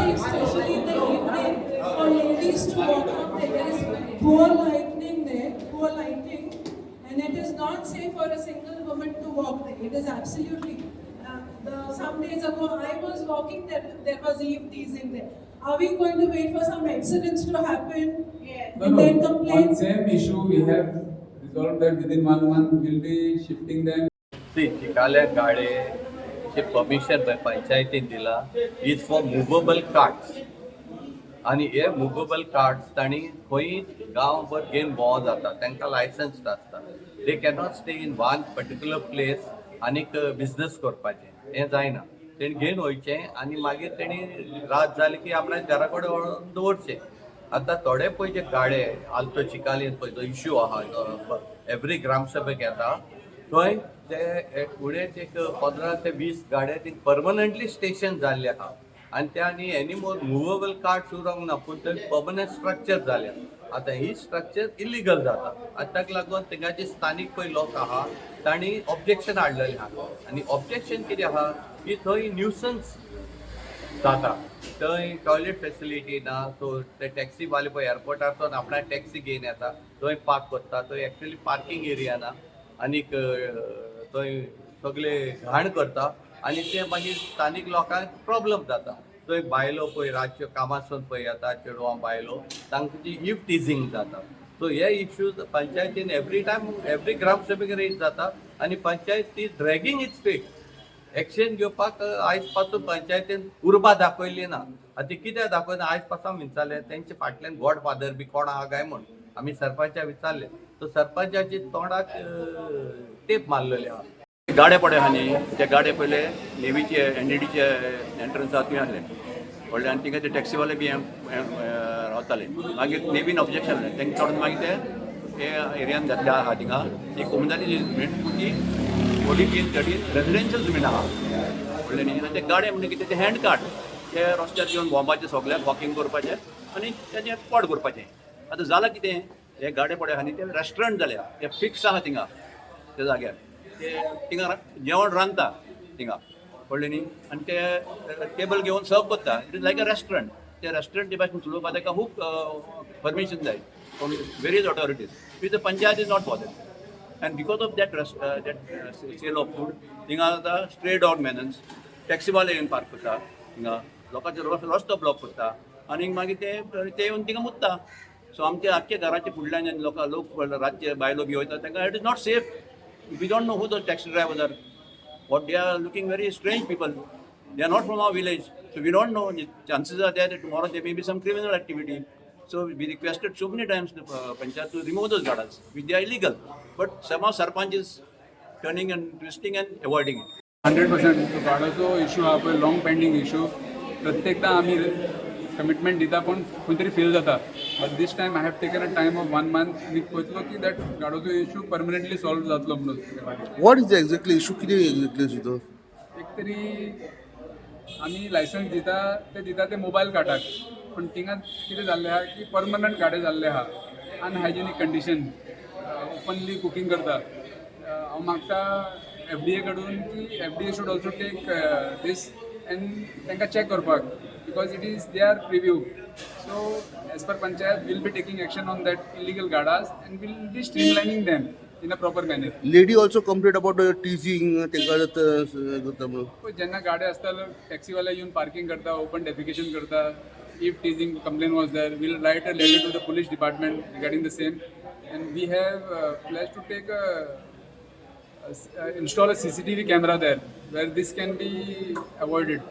safe, especially in the evening, for ladies to walk up there. There is poor lighting there, poor lighting, and it is not safe for a single woman to walk there. It is absolutely. Some days ago, I was walking there. There was eve teasing there. Are we going to wait for some accidents to happen? Yeah. No, And no. then On complain? same issue, we have resolved that within 1 month we'll be shifting them. ती चिकाल्या गाडे permission पंचायतीन दिला is for movable cards आणि हे movable cards तांणी खंय गांवभर घेवन भोंव जाता तांकां लायसन्स आसता दे cannot stay in one particular place आनीक बिजनस करपाचें हें जायना तेणी घेवन वयचें आनी मागीर तेणी रात जाली की आपल्या घरा कडेन व्हरून दवरचें आतां थोडे पळय जे गाडे आल्तो चिकालीन पळय जो इश्यू आहा एवरी ग्रामसभेक येता थंय ते फुडेंच एक 15 ते 20 गाड्या ती परमनंटली स्टेशन जाल्ले आहा आनी त्या न्ही एनी मोर मुवेबल कार्ड्स उरोंक ना पूण थंय पर्मनंट स्ट्रक्चर जाल्या आतां ही स्ट्रक्चर इलिगल जाता आनी ताका लागून थिंगाचे स्थानीक पळय लोक आहा तांणी ऑब्जेक्शन हाडलेलें आहा आनी ऑब्जेक्शन कितें आहा की थंय न्यूसन्स जाता थंय टॉयलेट फेसिलिटी ना सो ते टॅक्सीवाले पळय एअरपोर्टारसून आपणा टॅक्सी घेवन येता थंय पार्क करता थंय एक्चुअली पार्किंग एरिया ना आनीक थंय सगळे घाण करता आनी ते मागीर स्थानीक लोकांक प्रॉब्लम जाता थंय बायलो पळय रातच्यो कामासून पळय येता चेडवां बायलो तांची इव टिजींग जाता सो हे इश्यूज पंचायतीन एवरी ग्रामसभेक रेज जाता आनी पंचायत ती ड्रॅगिंग इट्स फीट एक्शन घेवपाक आयज पासून पंचायतीन उर्बा दाखयली ना आतां कित्याक दाखयना आयज पासून विचारलें तेंचे फाटल्यान गॉडफादर बी कोण आहा काय म्हूण आमी सरपंचाक विचारलें तो सरपंचाची तोंडाक टेप मारलेली आहा गाडे पडे आहा न्ही ते गाडे पयले नेवीचे एनडीडीचे एंट्रन्साक थंय आसले व्हडले आनी तिंगा ते टॅक्सीवाले बी रावताले मागीर नेवीन ऑब्जेक्शन जालें तेंका काडून मागीर ते एरियान घातले आहा थिंगा ती कोमदाली जमीन ती व्हडली तीन गाडीन रेजिडेन्शियल जमीन आहा व्हडले न्ही आनी ते गाडे म्हणजे कितें ते हँड कार्ड ते रस्त्यार येवन भोंवपाचें सगळ्याक वॉकिंग करपाचें आनी तेजें पोट करपाचें आतां जालां कितें हे गाडे पडे आहा न्ही ते रेस्टॉरंट जाल्या ते फिक्स आहा थिंगा त्या जाग्यार ते थिंगा जेवण रांदता थिंगा कळ्ळें न्ही आनी ते टेबल घेवन सर्व करता it is like a restaurant ते रेस्टॉरंट भाशेन चलोवपाक ताका खूब परमिशन जाय from various authorities with the panchayat is not bothered and because of that sale of food थिंगा आतां स्ट्रे डॉग मेनन्स टॅक्सीवाले येवन पार्क करता थिंगा लोकांचो रस्तो ब्लॉक करता आनी मागीर ते येवन थिंगा मुत्ता सो आमच्या आख्या घराच्या फुडल्यान लोक रातचे बायलो बी वयता तांकां it is not safe we don't know who the taxi drivers are what they are looking very strange people they are not from our village so we don't know chances are there tomorrow they may be some criminal activity so we requested so many times the panchayat to remove those gadas which they are illegal but somehow sarpanch is turning and twisting and avoiding it 100% गाडोचो issue हा पळय long pending issue प्रत्येकदा आमी commitment दिता पण खंय तरी fail जाता but this time I have taken a time off 1 month मी पळयतलो की दॅट गाडोचो इश्यू परमनंटली सॉल्व जातलो म्हणून What is the exactly issue? किती exactly इशू एक तरी आमी लायसन्स दिता ते मोबायल कार्डाक पण थिंगा कितें जाल्लें आहा की परमनंट गाडे जाल्ले आहा अनहायजेनीक कंडिशन ओपनली कुकींग करता हांव मागता FDA कडून की FDA should also take this and तांकां चॅक करपाक because it is their purview so as per panchayat will be taking action on that illegal गाडाज and will be streamlining them in a proper manner lady also complaint about teasing तेका करता म्हणून जेन्ना गाडे आसता टॅक्सीवाले येवन parking करता open defecation करता if teasing complaint was there, we'll write a letter to the police department regarding the same, and we have pledged to take install a CCTV camera there where this can be avoided.